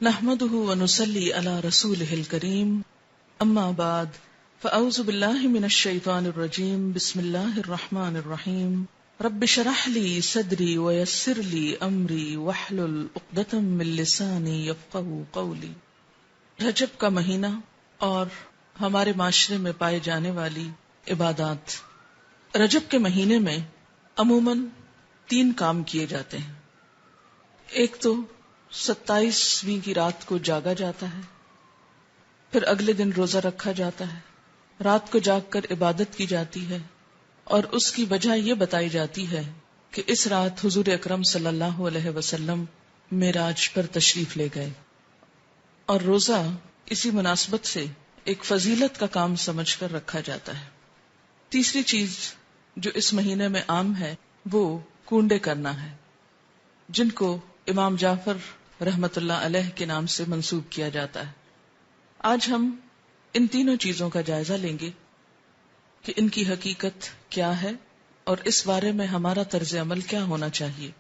نحمده ونصلي على رسوله الكريم اما بعد فاعوذ بالله من الشيطان الرجيم بسم الله الرحمن الرحيم رب اشرح لي صدري ويسر لي امري واحلل عقدة من لساني يفقهوا قولي۔ رجب کا مہینہ اور ہمارے معاشرے میں پائے جانے والی عبادات۔ رجب کے مہینے میں عموماً 3 کام کیے جاتے ہیں۔ ایک تو 27ویں کی رات کو جاگا جاتا ہے، پھر اگلے دن روزہ رکھا جاتا ہے، رات کو جاگ کر عبادت کی جاتی ہے، اور اس کی وجہ یہ بتائی جاتی ہے کہ اس رات حضور اکرم صلی اللہ علیہ وسلم معراج پر تشریف لے گئے، اور روزہ اسی مناسبت سے ایک فضیلت کا کام سمجھ کر رکھا جاتا ہے۔ تیسری چیز جو اس مہینے میں عام ہے وہ کونڈے کرنا ہے، جن کو امام جعفر رحمت اللہ علیہ کے نام سے منسوب کیا جاتا ہے۔ آج ہم ان تینوں چیزوں کا جائزہ لیں گے کہ ان کی حقیقت کیا ہے اور اس بارے میں ہمارا طرز عمل کیا ہونا چاہیے۔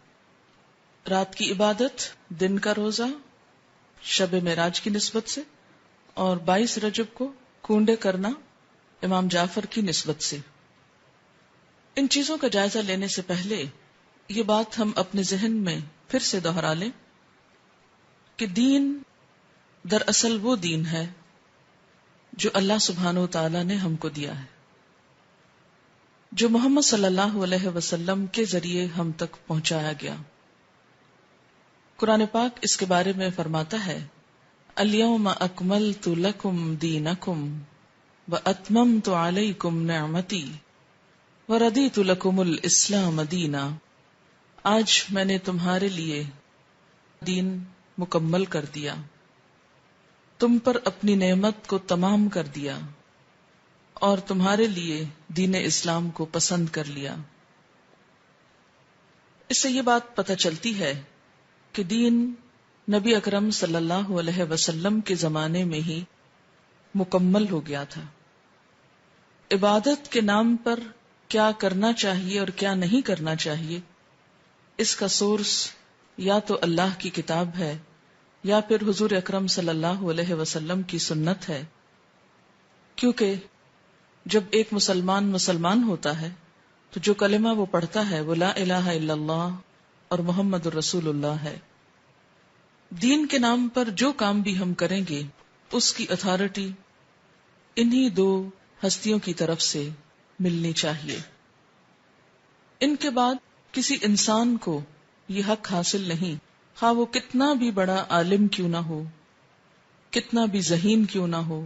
رات کی عبادت، دن کا روزہ شب معراج کی نسبت سے، اور 22 رجب کو کونڈے کرنا امام جعفر کی نسبت سے۔ ان چیزوں کا جائزہ لینے سے پہلے یہ بات ہم اپنے ذہن میں پھر سے دہرا لیں کہ دین دراصل وہ دین ہے جو اللہ سبحانہ و تعالی نے ہم کو دیا ہے، جو محمد صلی اللہ علیہ وسلم کے ذریعے ہم تک پہنچایا گیا۔ قرآن پاک اس کے بارے میں فرماتا ہے، الیوم اکملت لکم دینکم واتممت علیکم نعمتی وردیت لکم الاسلام دینا۔ آج میں نے تمہارے لیے دین مکمل کر دیا، تم پر اپنی نعمت کو تمام کر دیا، اور تمہارے لیے دین اسلام کو پسند کر لیا۔ اس سے یہ بات پتہ چلتی ہے کہ دین نبی اکرم صلی اللہ علیہ وسلم کے زمانے میں ہی مکمل ہو گیا تھا۔ عبادت کے نام پر کیا کرنا چاہیے اور کیا نہیں کرنا چاہیے، اس کا سورس یا تو اللہ کی کتاب ہے یا پھر حضور اکرم صلی اللہ علیہ وسلم کی سنت ہے، کیونکہ جب ایک مسلمان ہوتا ہے تو جو کلمہ وہ پڑھتا ہے وہ لا الہ الا اللہ اور محمد الرسول اللہ ہے۔ دین کے نام پر جو کام بھی ہم کریں گے اس کی اتھارٹی انہی 2 ہستیوں کی طرف سے ملنی چاہیے۔ ان کے بعد کسی انسان کو یہ حق حاصل نہیں، خواہ وہ کتنا بھی بڑا عالم کیوں نہ ہو، کتنا بھی ذہین کیوں نہ ہو،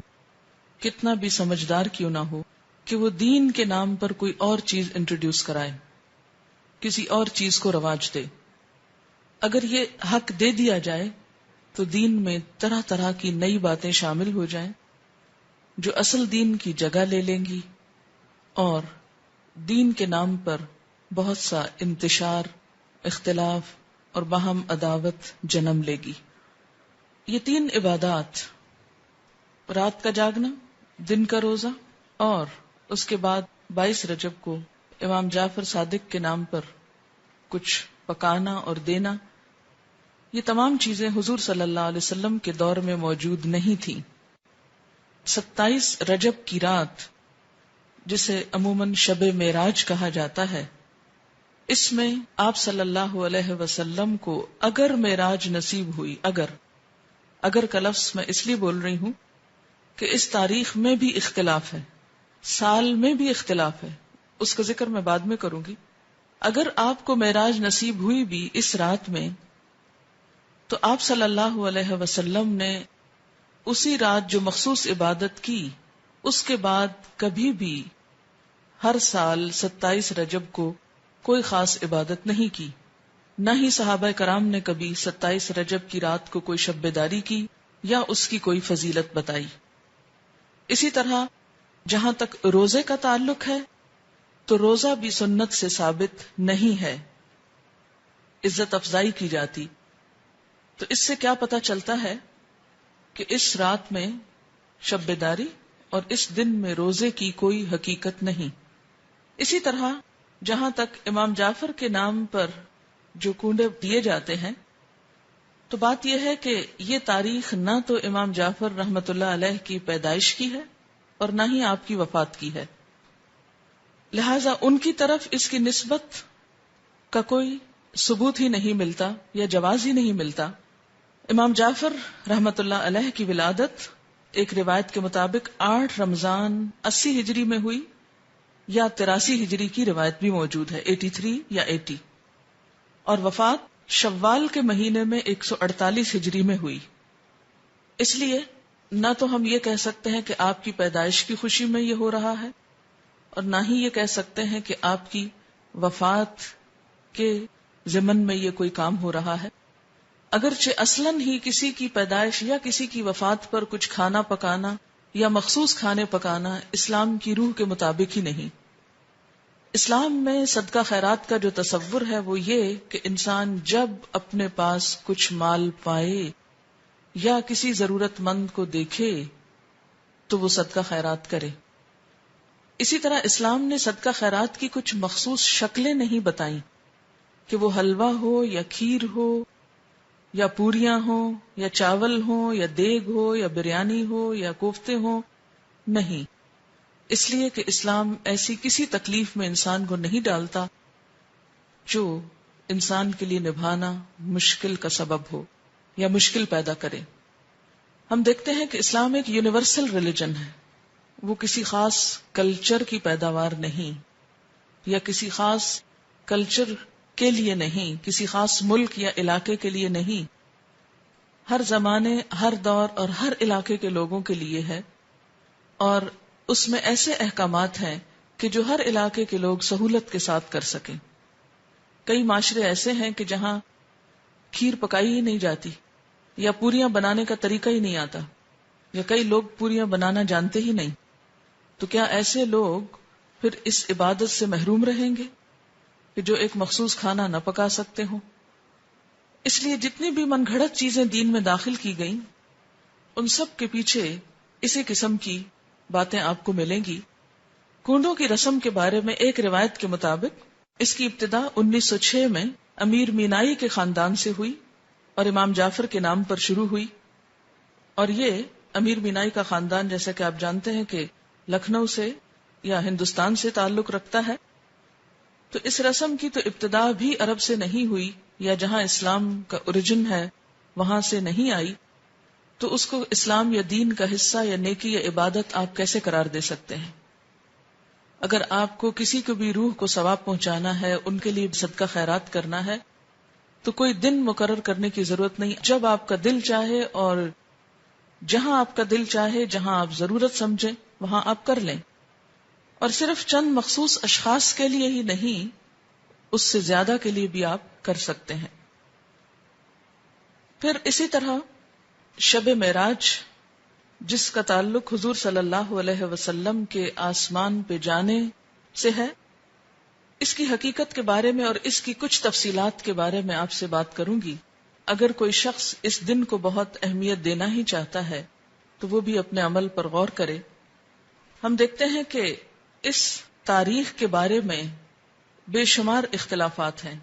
کتنا بھی سمجھدار کیوں نہ ہو، کہ وہ دین کے نام پر کوئی اور چیز انٹروڈیوس کرائے، کسی اور چیز کو رواج دے۔ اگر یہ حق دے دیا جائے تو دین میں طرح طرح کی نئی باتیں شامل ہو جائیں جو اصل دین کی جگہ لے لیں گی، اور دین کے نام پر بہت سا انتشار، اختلاف اور باہم عداوت جنم لے گی۔ یہ 3 عبادات، رات کا جاگنا، دن کا روزہ، اور اس کے بعد 22 رجب کو امام جعفر صادق کے نام پر کچھ پکانا اور دینا، یہ تمام چیزیں حضور صلی اللہ علیہ وسلم کے دور میں موجود نہیں تھیں۔ 27 رجب کی رات، جسے عموماً شب معراج کہا جاتا ہے، اس میں آپ صلی اللہ علیہ وسلم کو اگر معراج نصیب ہوئی، اگر کا لفظ میں اس لیے بول رہی ہوں کہ اس تاریخ میں بھی اختلاف ہے، سال میں بھی اختلاف ہے، اس کا ذکر میں بعد میں کروں گی۔ اگر آپ کو معراج نصیب ہوئی بھی اس رات میں، تو آپ صلی اللہ علیہ وسلم نے اسی رات جو مخصوص عبادت کی، اس کے بعد کبھی بھی ہر سال 27 رجب کو کوئی خاص عبادت نہیں کی، نہ ہی صحابہ کرام نے کبھی 27 رجب کی رات کو کوئی شب بیداری کی یا اس کی کوئی فضیلت بتائی۔ اسی طرح جہاں تک روزے کا تعلق ہے تو روزہ بھی سنت سے ثابت نہیں ہے، عزت افزائی کی جاتی۔ تو اس سے کیا پتہ چلتا ہے کہ اس رات میں شب بیداری اور اس دن میں روزے کی کوئی حقیقت نہیں۔ اسی طرح جہاں تک امام جعفر کے نام پر جو کنڈے دیے جاتے ہیں، تو بات یہ ہے کہ یہ تاریخ نہ تو امام جعفر رحمت اللہ علیہ کی پیدائش کی ہے اور نہ ہی آپ کی وفات کی ہے، لہذا ان کی طرف اس کی نسبت کا کوئی ثبوت ہی نہیں ملتا یا جواز ہی نہیں ملتا۔ امام جعفر رحمت اللہ علیہ کی ولادت ایک روایت کے مطابق 8 رمضان 80 ہجری میں ہوئی، یا 83 ہجری کی روایت بھی موجود ہے 83 یا 80، اور وفات شوال کے مہینے میں 148 ہجری میں ہوئی۔ اس لیے نہ تو ہم یہ کہہ سکتے ہیں کہ آپ کی پیدائش کی خوشی میں یہ ہو رہا ہے، اور نہ ہی یہ کہہ سکتے ہیں کہ آپ کی وفات کے ضمن میں یہ کوئی کام ہو رہا ہے، اگرچہ اصلاً ہی کسی کی پیدائش یا کسی کی وفات پر کچھ کھانا پکانا یا مخصوص کھانے پکانا اسلام کی روح کے مطابق ہی نہیں۔ اسلام میں صدقہ خیرات کا جو تصور ہے وہ یہ کہ انسان جب اپنے پاس کچھ مال پائے یا کسی ضرورت مند کو دیکھے تو وہ صدقہ خیرات کرے۔ اسی طرح اسلام نے صدقہ خیرات کی کچھ مخصوص شکلیں نہیں بتائیں کہ وہ حلوہ ہو یا کھیر ہو یا پوریاں ہوں یا چاول ہوں یا دیگ ہو یا بریانی ہو یا کوفتے ہوں، نہیں، اس لیے کہ اسلام ایسی کسی تکلیف میں انسان کو نہیں ڈالتا جو انسان کے لیے نبھانا مشکل کا سبب ہو یا مشکل پیدا کرے۔ ہم دیکھتے ہیں کہ اسلام ایک یونیورسل ریلیجن ہے، وہ کسی خاص کلچر کی پیداوار نہیں، یا کسی خاص کلچر کے لیے نہیں، کسی خاص ملک یا علاقے کے لیے نہیں، ہر زمانے، ہر دور اور ہر علاقے کے لوگوں کے لیے ہے، اور اس میں ایسے احکامات ہیں کہ جو ہر علاقے کے لوگ سہولت کے ساتھ کر سکیں۔ کئی معاشرے ایسے ہیں کہ جہاں کھیر پکائی ہی نہیں جاتی یا پوریاں بنانے کا طریقہ ہی نہیں آتا، یا کئی لوگ پوریاں بنانا جانتے ہی نہیں، تو کیا ایسے لوگ پھر اس عبادت سے محروم رہیں گے کہ جو ایک مخصوص کھانا نہ پکا سکتے ہوں؟ اس لیے جتنی بھی من گھڑت چیزیں دین میں داخل کی گئیں ان سب کے پیچھے اسی قسم کی باتیں آپ کو ملیں گی۔ کنڈوں کی رسم کے بارے میں ایک روایت کے مطابق اس کی ابتدا 1906 میں امیر مینائی کے خاندان سے ہوئی اور امام جعفر کے نام پر شروع ہوئی، اور یہ امیر مینائی کا خاندان جیسا کہ آپ جانتے ہیں کہ لکھنؤ سے یا ہندوستان سے تعلق رکھتا ہے، تو اس رسم کی تو ابتدا بھی عرب سے نہیں ہوئی، یا جہاں اسلام کا اوریجن ہے وہاں سے نہیں آئی، تو اس کو اسلام یا دین کا حصہ یا نیکی یا عبادت آپ کیسے قرار دے سکتے ہیں؟ اگر آپ کو کسی کو بھی روح کو ثواب پہنچانا ہے، ان کے لیے صدقہ خیرات کرنا ہے، تو کوئی دن مقرر کرنے کی ضرورت نہیں، جب آپ کا دل چاہے اور جہاں آپ کا دل چاہے، جہاں آپ ضرورت سمجھیں وہاں آپ کر لیں، اور صرف چند مخصوص اشخاص کے لیے ہی نہیں، اس سے زیادہ کے لیے بھی آپ کر سکتے ہیں۔ پھر اسی طرح شب معراج، جس کا تعلق حضور صلی اللہ علیہ وسلم کے آسمان پہ جانے سے ہے، اس کی حقیقت کے بارے میں اور اس کی کچھ تفصیلات کے بارے میں آپ سے بات کروں گی۔ اگر کوئی شخص اس دن کو بہت اہمیت دینا ہی چاہتا ہے تو وہ بھی اپنے عمل پر غور کرے۔ ہم دیکھتے ہیں کہ اس تاریخ کے بارے میں بے شمار اختلافات ہیں،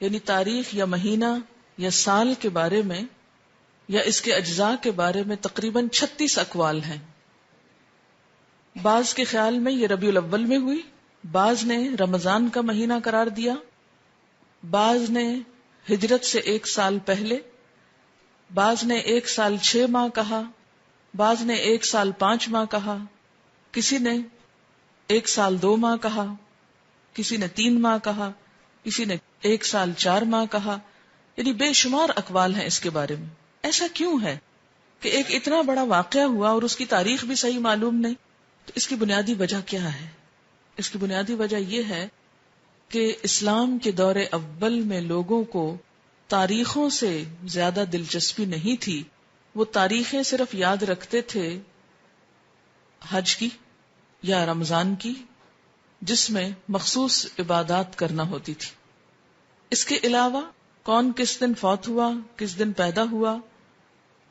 یعنی تاریخ یا مہینہ یا سال کے بارے میں یا اس کے اجزاء کے بارے میں تقریباً 36 اقوال ہیں۔ بعض کے خیال میں یہ ربیع الاول میں ہوئی، بعض نے رمضان کا مہینہ قرار دیا، بعض نے ہجرت سے 1 سال پہلے، بعض نے 1 سال 6 ماہ کہا، بعض نے 1 سال 5 ماہ کہا، کسی نے 1 سال 2 ماہ کہا، کسی نے 3 ماہ کہا، کسی نے 1 سال 4 ماہ کہا، یعنی بے شمار اقوال ہیں اس کے بارے میں۔ ایسا کیوں ہے کہ ایک اتنا بڑا واقعہ ہوا اور اس کی تاریخ بھی صحیح معلوم نہیں؟ تو اس کی بنیادی وجہ کیا ہے؟ اس کی بنیادی وجہ یہ ہے کہ اسلام کے دور اول میں لوگوں کو تاریخوں سے زیادہ دلچسپی نہیں تھی، وہ تاریخیں صرف یاد رکھتے تھے حج کی یا رمضان کی، جس میں مخصوص عبادات کرنا ہوتی تھی۔ اس کے علاوہ کون کس دن فوت ہوا، کس دن پیدا ہوا،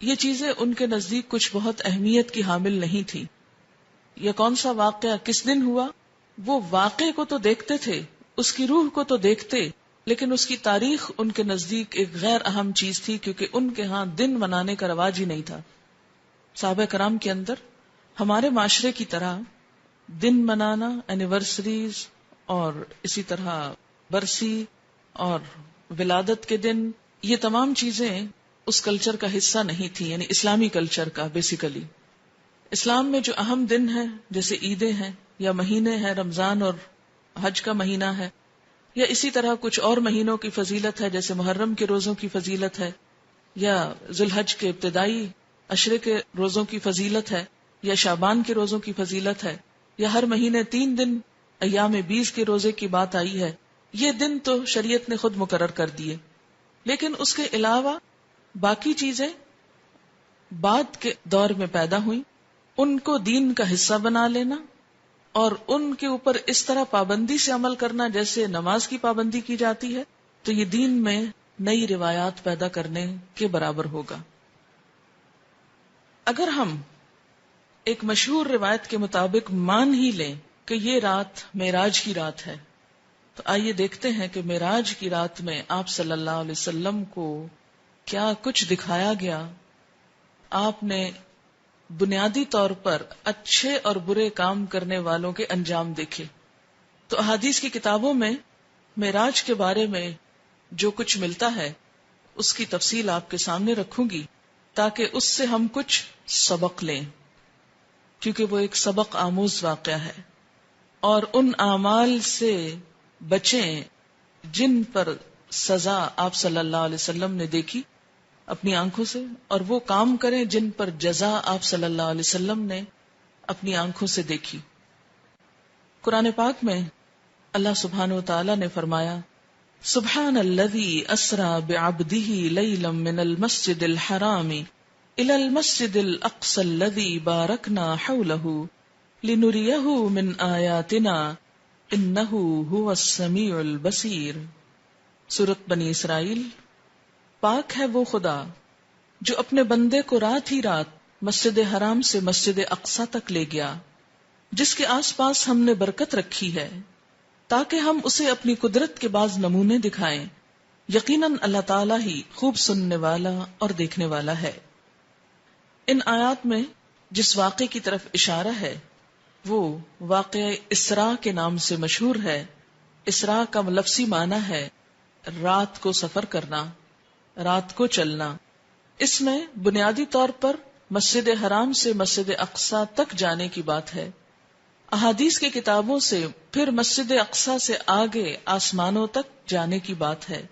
یہ چیزیں ان کے نزدیک کچھ بہت اہمیت کی حامل نہیں تھی، یا کون سا واقعہ کس دن ہوا، وہ واقعے کو تو دیکھتے تھے، اس کی روح کو تو دیکھتے، لیکن اس کی تاریخ ان کے نزدیک ایک غیر اہم چیز تھی، کیونکہ ان کے ہاں دن منانے کا رواج ہی نہیں تھا. صحابہ کرام کے اندر ہمارے معاشرے کی طرح دن منانا، اینیورسریز اور اسی طرح برسی اور ولادت کے دن، یہ تمام چیزیں اس کلچر کا حصہ نہیں تھی، یعنی اسلامی کلچر کا. بیسیکلی اسلام میں جو اہم دن ہیں جیسے عیدیں ہیں یا مہینے ہیں، رمضان اور حج کا مہینہ ہے، یا اسی طرح کچھ اور مہینوں کی فضیلت ہے جیسے محرم کے روزوں کی فضیلت ہے، یا ذوالحج کے ابتدائی عشرے کے روزوں کی فضیلت ہے، یا شعبان کے روزوں کی فضیلت ہے، یا ہر مہینے 3 دن ایام 20 کے روزے کی بات آئی ہے. یہ دن تو شریعت نے خود مقرر کر دیے، لیکن اس کے علاوہ باقی چیزیں بعد کے دور میں پیدا ہوئیں. ان کو دین کا حصہ بنا لینا اور ان کے اوپر اس طرح پابندی سے عمل کرنا جیسے نماز کی پابندی کی جاتی ہے، تو یہ دین میں نئی روایات پیدا کرنے کے برابر ہوگا. اگر ہم ایک مشہور روایت کے مطابق مان ہی لیں کہ یہ رات معراج کی رات ہے، تو آئیے دیکھتے ہیں کہ معراج کی رات میں آپ صلی اللہ علیہ وسلم کو کیا کچھ دکھایا گیا. آپ نے بنیادی طور پر اچھے اور برے کام کرنے والوں کے انجام دیکھے. تو احادیث کی کتابوں میں معراج کے بارے میں جو کچھ ملتا ہے اس کی تفصیل آپ کے سامنے رکھوں گی تاکہ اس سے ہم کچھ سبق لیں، کیونکہ وہ ایک سبق آموز واقعہ ہے. اور ان اعمال سے بچیں جن پر سزا آپ صلی اللہ علیہ وسلم نے دیکھی اپنی آنکھوں سے، اور وہ کام کریں جن پر جزا آپ صلی اللہ علیہ وسلم نے اپنی آنکھوں سے دیکھی. قرآن پاک میں اللہ سبحانہ وتعالی نے فرمایا، سبحان الذی اسری بعبدہ لیلا من المسجد الحرام الى المسجد الاقصى الذی بارکنا حولہ لنریہ من آیاتنا انہ هو السمیع البصیر. سورۃ بنی اسرائیل. پاک ہے وہ خدا جو اپنے بندے کو رات ہی رات مسجد حرام سے مسجد اقصی تک لے گیا، جس کے آس پاس ہم نے برکت رکھی ہے تاکہ ہم اسے اپنی قدرت کے بعض نمونے دکھائیں. یقیناً اللہ تعالیٰ ہی خوب سننے والا اور دیکھنے والا ہے. ان آیات میں جس واقعے کی طرف اشارہ ہے وہ واقعہ اسراء کے نام سے مشہور ہے. اسراء کا لفظی معنی ہے رات کو سفر کرنا، رات کو چلنا. اس میں بنیادی طور پر مسجد حرام سے مسجد اقصی تک جانے کی بات ہے. احادیث کی کتابوں سے پھر مسجد اقصی سے آگے آسمانوں تک جانے کی بات ہے.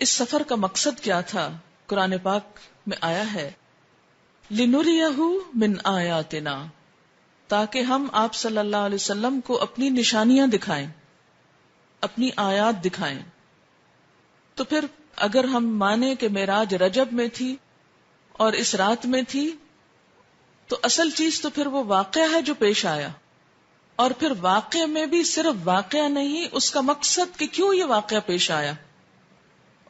اس سفر کا مقصد کیا تھا؟ قرآن پاک میں آیا ہے لِنُرِيَهُ مِنْ آیاتنا، تاکہ ہم آپ صلی اللہ علیہ وسلم کو اپنی نشانیاں دکھائیں، اپنی آیات دکھائیں. تو پھر اگر ہم مانیں کہ معراج رجب میں تھی اور اس رات میں تھی، تو اصل چیز تو پھر وہ واقعہ ہے جو پیش آیا. اور پھر واقعہ میں بھی صرف واقعہ نہیں، اس کا مقصد کہ کیوں یہ واقعہ پیش آیا.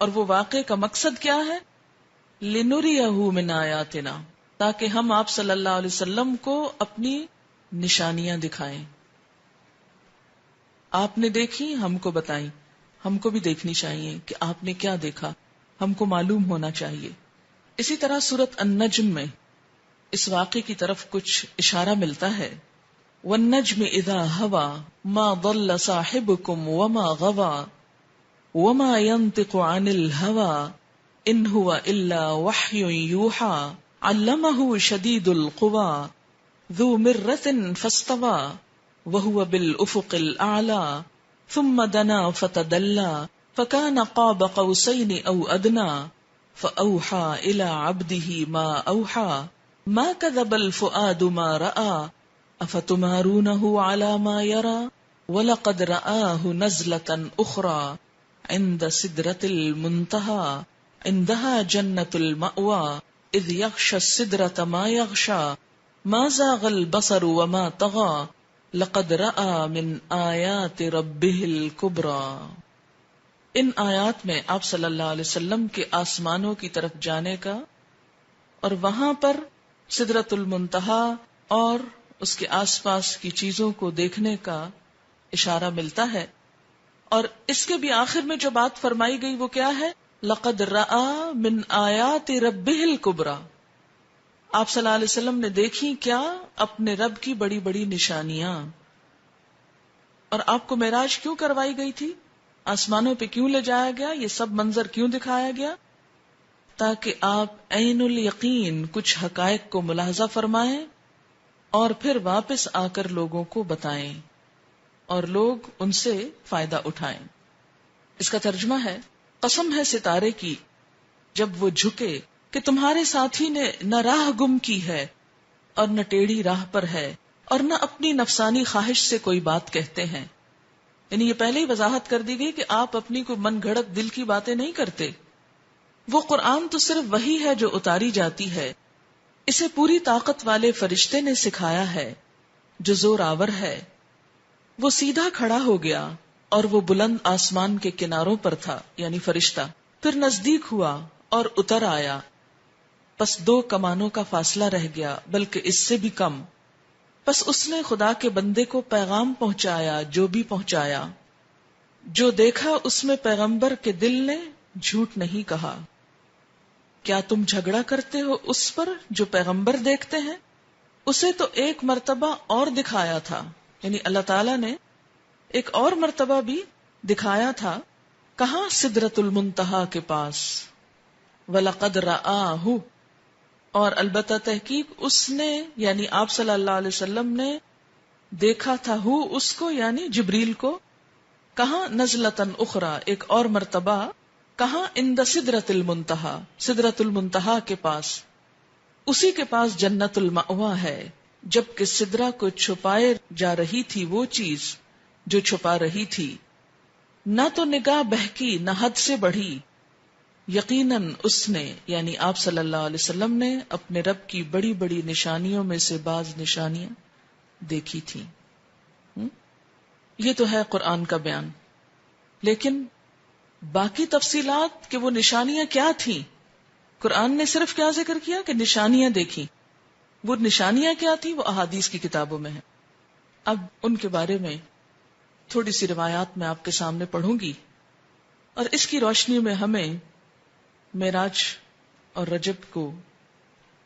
اور وہ واقعے کا مقصد کیا ہے؟ لِنُرِيَهُ مِنْ آیاتنا، تاکہ ہم آپ صلی اللہ علیہ وسلم کو اپنی نشانیاں دکھائیں. آپ نے دیکھی، ہم کو بتائیں. ہم کو بھی دیکھنی چاہیے کہ آپ نے کیا دیکھا، ہم کو معلوم ہونا چاہیے. اسی طرح سورۃ النجم میں اس واقعے کی طرف کچھ اشارہ ملتا ہے. وَالنَّجْمِ إِذَا هَوَى مَا ضَلَّ صَاحِبُكُمْ وَمَا غَوَى وَمَا يَنطِقُ عَنِ الْهَوَى إِنْ هُوَ إِلَّا وَحْيٌ يُوحَى عَلَّمَهُ شَدِيدُ الْقُوَى ذُو مِرَّةٍ فَاسْتَوَى وَهُوَ بِالْأُفُقِ الْأَعْلَى ثُمَّ دَنَا فَتَدَلَّى فَكَانَ قَابَ قَوْسَيْنِ أَوْ أَدْنَى فَأَوْحَى إِلَى عَبْدِهِ مَا أَوْحَى مَا كَذَبَ الْفُؤَادُ مَا رَأَى أَفَتُمَارُونَهُ عَلَى مَا يَرَى وَلَقَدْ رَآهُ نَزْلَةً أُخْرَى عِندَ سِدْرَةِ الْمُنْتَهَى عِندَهَا جَنَّةُ الْمَأْوَى إِذْ يَغْشَى السِّدْرَةَ مَا يَغْشَى مَا زَاغَ الْبَصَرُ وَمَا طَغَى لَقَدْ رَآى مِنْ آيَاتِ رَبِّهِ الْكُبْرَى. ان آیات میں آپ صلی اللہ علیہ وسلم کے آسمانوں کی طرف جانے کا اور وہاں پر سدرۃ المنتہا اور اس کے آس پاس کی چیزوں کو دیکھنے کا اشارہ ملتا ہے. اور اس کے بھی آخر میں جو بات فرمائی گئی وہ کیا ہے؟ لقد رأى من آیات ربہ الکبریٰ. آپ صلی اللہ علیہ وسلم نے دیکھی کیا؟ اپنے رب کی بڑی بڑی نشانیاں. اور آپ کو معراج کیوں کروائی گئی تھی؟ آسمانوں پہ کیوں لے جایا گیا؟ یہ سب منظر کیوں دکھایا گیا؟ تاکہ آپ عین الیقین کچھ حقائق کو ملاحظہ فرمائیں اور پھر واپس آ کر لوگوں کو بتائیں اور لوگ ان سے فائدہ اٹھائیں. اس کا ترجمہ ہے، قسم ہے ستارے کی جب وہ جھکے کہ تمہارے ساتھی نے نہ راہ گم کی ہے اور نہ ٹیڑھی راہ پر ہے اور نہ اپنی نفسانی خواہش سے کوئی بات کہتے ہیں. یعنی یہ پہلے ہی وضاحت کر دی گئی کہ آپ اپنی کوئی من گھڑت دل کی باتیں نہیں کرتے. وہ قرآن تو صرف وہی ہے جو اتاری جاتی ہے، اسے پوری طاقت والے فرشتے نے سکھایا ہے جو زور آور ہے. وہ سیدھا کھڑا ہو گیا اور وہ بلند آسمان کے کناروں پر تھا، یعنی فرشتہ. پھر نزدیک ہوا اور اتر آیا، پس 2 کمانوں کا فاصلہ رہ گیا، بلکہ اس سے بھی کم. پس اس نے خدا کے بندے کو پیغام پہنچایا جو بھی پہنچایا. جو دیکھا اس میں پیغمبر کے دل نے جھوٹ نہیں کہا. کیا تم جھگڑا کرتے ہو اس پر جو پیغمبر دیکھتے ہیں؟ اسے تو ایک مرتبہ اور دکھایا تھا، یعنی اللہ تعالیٰ نے ایک اور مرتبہ بھی دکھایا تھا. کہاں؟ سدرۃ المنتہا کے پاس. وَلَقَدْ رَآهُ، اور البتہ تحقیق اس نے یعنی آپ صلی اللہ علیہ وسلم نے دیکھا تھا اس کو یعنی جبریل کو. کہاں؟ نزلۃ اخرى، ایک اور مرتبہ. کہاں؟ عند سدرۃ المنتہا، سدرۃ المنتہا کے پاس. اسی کے پاس جنت المأویٰ ہے. جبکہ سدرہ کو چھپائے جا رہی تھی وہ چیز جو چھپا رہی تھی، نہ تو نگاہ بہکی نہ حد سے بڑھی. یقیناً اس نے یعنی آپ صلی اللہ علیہ وسلم نے اپنے رب کی بڑی بڑی نشانیوں میں سے بعض نشانیاں دیکھی تھی. یہ تو ہے قرآن کا بیان، لیکن باقی تفصیلات کہ وہ نشانیاں کیا تھیں، قرآن نے صرف کیا ذکر کیا کہ نشانیاں دیکھی. وہ نشانیاں کیا تھیں وہ احادیث کی کتابوں میں ہیں. اب ان کے بارے میں تھوڑی سی روایات میں آپ کے سامنے پڑھوں گی، اور اس کی روشنی میں ہمیں معراج اور رجب کو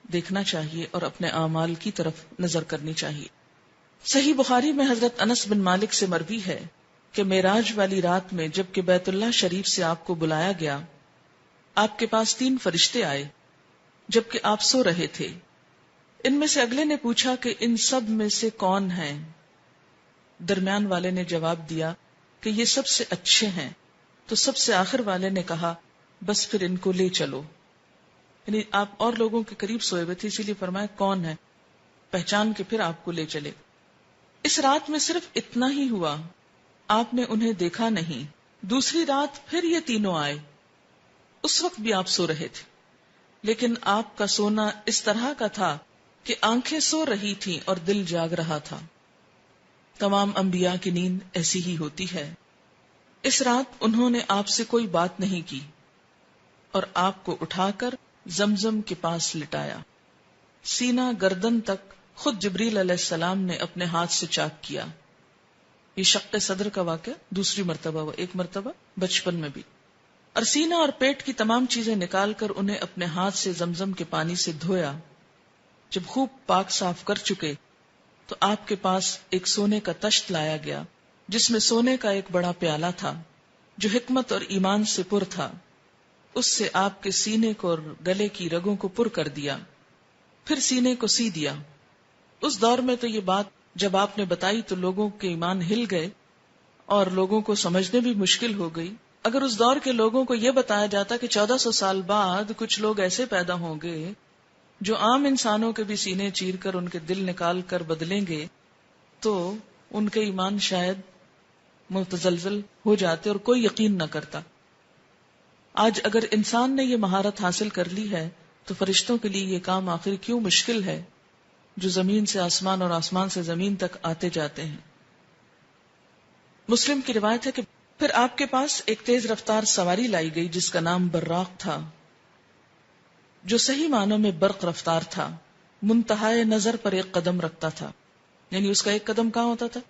دیکھنا چاہیے اور اپنے اعمال کی طرف نظر کرنی چاہیے. صحیح بخاری میں حضرت انس بن مالک سے مروی ہے کہ معراج والی رات میں جب کہ بیت اللہ شریف سے آپ کو بلایا گیا، آپ کے پاس 3 فرشتے آئے جبکہ آپ سو رہے تھے. ان میں سے اگلے نے پوچھا کہ ان سب میں سے کون ہیں؟ درمیان والے نے جواب دیا کہ یہ سب سے اچھے ہیں. تو سب سے آخر والے نے کہا بس پھر ان کو لے چلو. یعنی آپ اور لوگوں کے قریب سوئے ہوئے تھے، اسی لیے فرمایا کون ہے، پہچان کے پھر آپ کو لے چلے. اس رات میں صرف اتنا ہی ہوا، آپ نے انہیں دیکھا نہیں. دوسری رات پھر یہ تینوں آئے، اس وقت بھی آپ سو رہے تھے، لیکن آپ کا سونا اس طرح کا تھا کہ آنکھیں سو رہی تھیں اور دل جاگ رہا تھا. تمام انبیاء کی نیند ایسی ہی ہوتی ہے. اس رات انہوں نے آپ سے کوئی بات نہیں کی اور آپ کو اٹھا کر زمزم کے پاس لٹایا. سینہ گردن تک خود جبریل علیہ السلام نے اپنے ہاتھ سے چاک کیا. یہ شق صدر کا واقعہ دوسری مرتبہ ہوا، ایک مرتبہ بچپن میں بھی. اور سینہ اور پیٹ کی تمام چیزیں نکال کر انہیں اپنے ہاتھ سے زمزم کے پانی سے دھویا. جب خوب پاک صاف کر چکے تو آپ کے پاس ایک سونے کا تشت لایا گیا جس میں سونے کا ایک بڑا پیالہ تھا جو حکمت اور ایمان سے پر تھا. اس سے آپ کے سینے کو اور گلے کی رگوں کو پر کر دیا، پھر سینے کو سی دیا. اس دور میں تو یہ بات جب آپ نے بتائی تو لوگوں کے ایمان ہل گئے اور لوگوں کو سمجھنے بھی مشکل ہو گئی. اگر اس دور کے لوگوں کو یہ بتایا جاتا کہ 1400 سال بعد کچھ لوگ ایسے پیدا ہوں گے جو عام انسانوں کے بھی سینے چیر کر ان کے دل نکال کر بدلیں گے، تو ان کے ایمان شاید متزلزل ہو جاتے اور کوئی یقین نہ کرتا. آج اگر انسان نے یہ مہارت حاصل کر لی ہے تو فرشتوں کے لیے یہ کام آخر کیوں مشکل ہے جو زمین سے آسمان اور آسمان سے زمین تک آتے جاتے ہیں. مسلم کی روایت ہے کہ پھر آپ کے پاس ایک تیز رفتار سواری لائی گئی جس کا نام براق تھا، جو صحیح معنوں میں برق رفتار تھا. منتہائے نظر پر ایک قدم رکھتا تھا، یعنی اس کا ایک قدم کہاں ہوتا تھا؟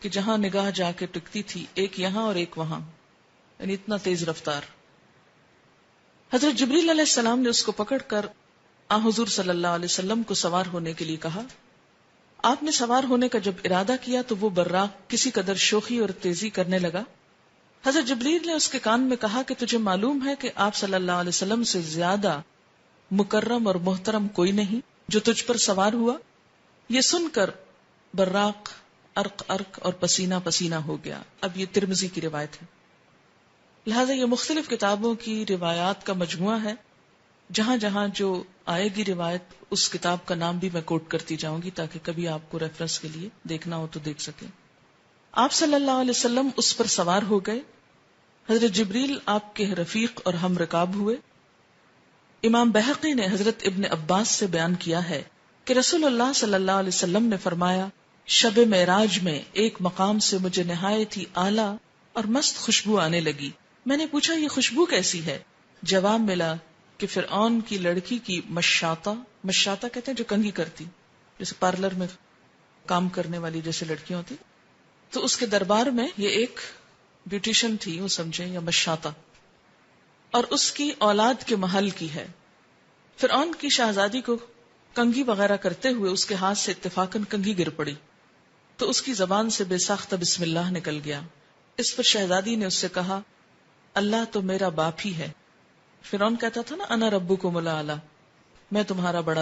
کہ جہاں نگاہ جا کے ٹکتی تھی ایک یہاں اور ایک وہاں، یعنی اتنا تیز رفتار. حضرت جبریل علیہ السلام نے اس کو پکڑ کر حضور صلی اللہ علیہ وسلم کو سوار ہونے کے لیے کہا. آپ نے سوار ہونے کا جب ارادہ کیا تو وہ براق کسی قدر شوخی اور تیزی کرنے لگا. حضرت جبریل نے اس کے کان میں کہا کہ تجھے معلوم ہے کہ آپ صلی اللہ علیہ وسلم سے زیادہ مکرم اور محترم کوئی نہیں جو تجھ پر سوار ہوا. یہ سن کر براق ارق ارق اور پسینہ پسینہ ہو گیا. اب یہ ترمذی کی روایت ہے، لہذا یہ مختلف کتابوں کی روایات کا مجموعہ ہے. جہاں جہاں جو آئے گی روایت اس کتاب کا نام بھی میں کوٹ کرتی جاؤں گی تاکہ کبھی آپ کو ریفرنس کے لیے دیکھنا ہو تو دیکھ سکیں. آپ صلی اللہ علیہ وسلم اس پر سوار ہو گئے. حضرت جبریل آپ کے رفیق اور ہم رکاب ہوئے. امام بہقی نے حضرت ابن عباس سے بیان کیا ہے کہ رسول اللہ صلی اللہ علیہ وسلم نے فرمایا، شب معراج میں ایک مقام سے مجھے نہایت ہی اعلیٰ اور مست خوشبو آنے لگی. میں نے پوچھا یہ خوشبو کیسی ہے؟ جواب ملا کہ فرعون کی لڑکی کی مشاطہ کہتے ہیں جو کنگھی کرتی، جیسے پارلر میں کام کرنے والی جیسے لڑکیاں ہوتی، تو اس کے دربار میں یہ ایک بیوٹیشن تھی، وہ سمجھیں، یا مشاطہ، اور اس کی اولاد کے محل کی ہے. فرعون کی شہزادی کو کنگھی وغیرہ کرتے ہوئے اس کے ہاتھ سے اتفاقاً کنگھی گر پڑی تو اس کی زبان سے بے ساختہ بسم اللہ نکل گیا. اس پر شہزادی نے اس سے کہا، اللہ تو میرا باپ ہی ہے. فرعون کہتا تھا نا انا ربکم الاعلی، میں تمہارا بڑا